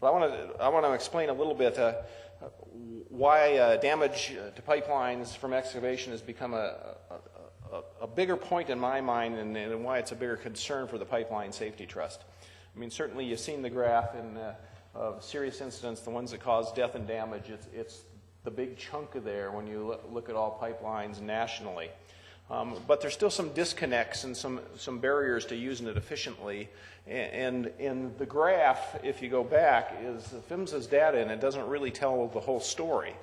But I want to explain a little bit why damage to pipelines from excavation has become a bigger point in my mind, and why it's a bigger concern for the Pipeline Safety Trust. I mean, certainly you've seen the graph of serious incidents, the ones that cause death and damage. It's the big chunk of there when you look at all pipelines nationally. But there's still some disconnects and some barriers to using it efficiently. And in the graph, if you go back, is PHMSA's data, and it doesn't really tell the whole story.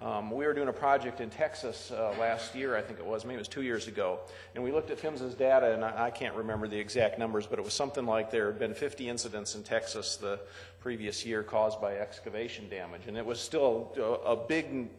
We were doing a project in Texas last year, I think it was, maybe it was 2 years ago, and we looked at PHMSA's data, and I can't remember the exact numbers, but it was something like there had been 50 incidents in Texas the previous year caused by excavation damage, and it was still a big,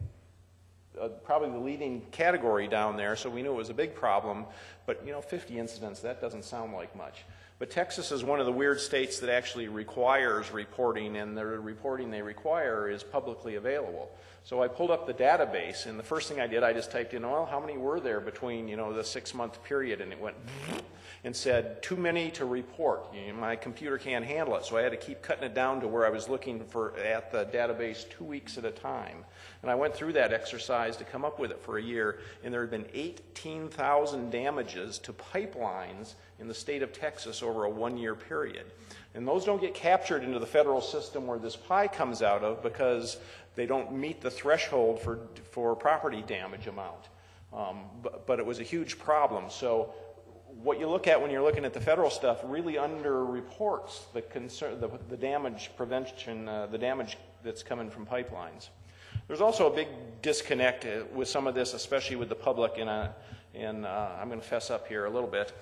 probably the leading category down there, so we knew it was a big problem, but you know, 50 incidents, that doesn't sound like much. But Texas is one of the weird states that actually requires reporting, and the reporting they require is publicly available. So I pulled up the database, and the first thing I did, I just typed in, well, how many were there between, you know, the 6-month period, and it went and said, too many to report. You know, my computer can't handle it, so I had to keep cutting it down to where I was looking at the database 2 weeks at a time. And I went through that exercise to come up with it for a year, and there had been 18,000 damages to pipelines in the state of Texas over a 1-year period. And those don't get captured into the federal system where this pie comes out of, because they don't meet the threshold for property damage amount. But it was a huge problem. So what you look at when you're looking at the federal stuff really underreports the concern, the damage prevention, the damage that's coming from pipelines. There's also a big disconnect with some of this, especially with the public, and I'm going to fess up here a little bit,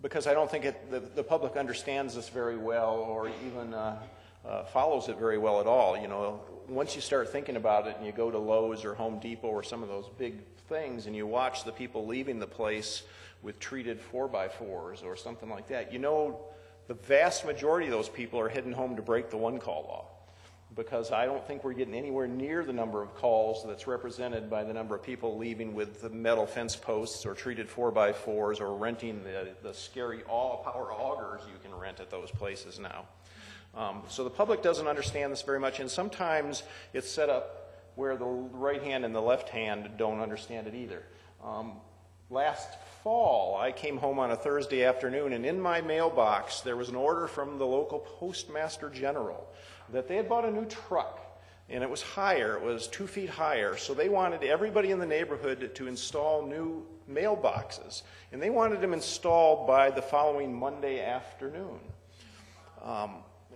because I don't think the public understands this very well, or even follows it very well at all. You know, once you start thinking about it and you go to Lowe's or Home Depot or some of those big things and you watch the people leaving the place with treated 4x4s or something like that, you know the vast majority of those people are heading home to break the one-call law, because I don't think we're getting anywhere near the number of calls that's represented by the number of people leaving with the metal fence posts or treated 4x4s or renting the scary all-power augers you can rent at those places now. So the public doesn't understand this very much, and sometimes it's set up where the right hand and the left hand don't understand it either. Last fall, I came home on a Thursday afternoon, and in my mailbox there was an order from the local postmaster general that they had bought a new truck, and it was higher, it was 2 feet higher, so they wanted everybody in the neighborhood to install new mailboxes, and they wanted them installed by the following Monday afternoon.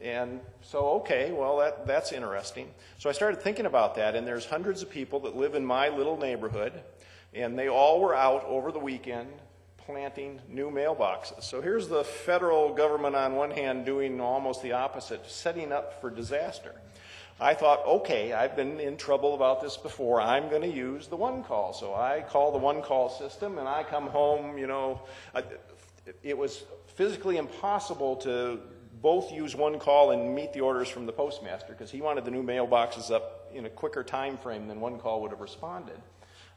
And so, okay, well, that's interesting. So I started thinking about that, and there's hundreds of people that live in my little neighborhood, and they all were out over the weekend planting new mailboxes. So here's the federal government on one hand doing almost the opposite, setting up for disaster. I thought, okay, I've been in trouble about this before. I'm going to use the one-call. So I call the one-call system, and I come home, you know. It was physically impossible to both use one call and meet the orders from the postmaster, because he wanted the new mailboxes up in a quicker time frame than one call would have responded.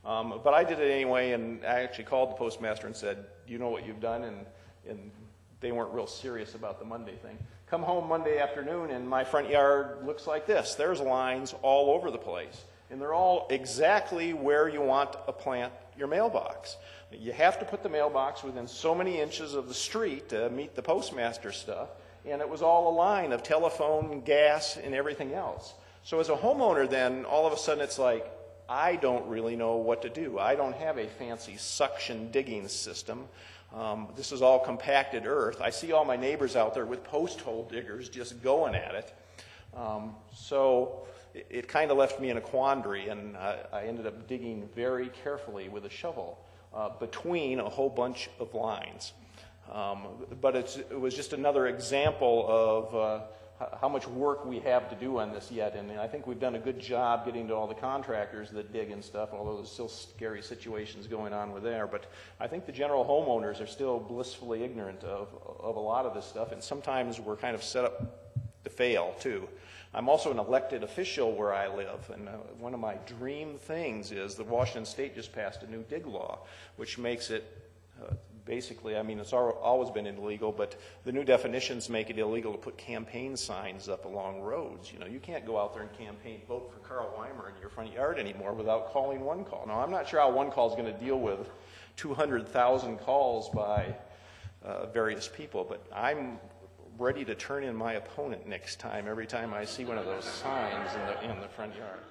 But I did it anyway, and I actually called the postmaster and said, you know what you've done? And they weren't real serious about the Monday thing. Come home Monday afternoon, and my front yard looks like this. There's lines all over the place, and they're all exactly where you want to plant your mailbox. You have to put the mailbox within so many inches of the street to meet the postmaster stuff, and it was all a line of telephone, gas, and everything else. So as a homeowner then, all of a sudden it's like, I don't really know what to do. I don't have a fancy suction digging system. This is all compacted earth. I see all my neighbors out there with post hole diggers just going at it. So it kind of left me in a quandary, and I ended up digging very carefully with a shovel between a whole bunch of lines. But it was just another example of how much work we have to do on this yet, and I think we've done a good job getting to all the contractors that dig and stuff, although there's still scary situations going on with there. But I think the general homeowners are still blissfully ignorant of a lot of this stuff, and sometimes we're kind of set up to fail too. I'm also an elected official where I live, and one of my dream things is that Washington State just passed a new dig law, which makes it basically, I mean, it's always been illegal, but the new definitions make it illegal to put campaign signs up along roads. You know, you can't go out there and campaign, vote for Carl Weimer in your front yard anymore without calling one call. Now, I'm not sure how one call is going to deal with 200,000 calls by various people, but I'm ready to turn in my opponent next time, every time I see one of those signs in the front yard.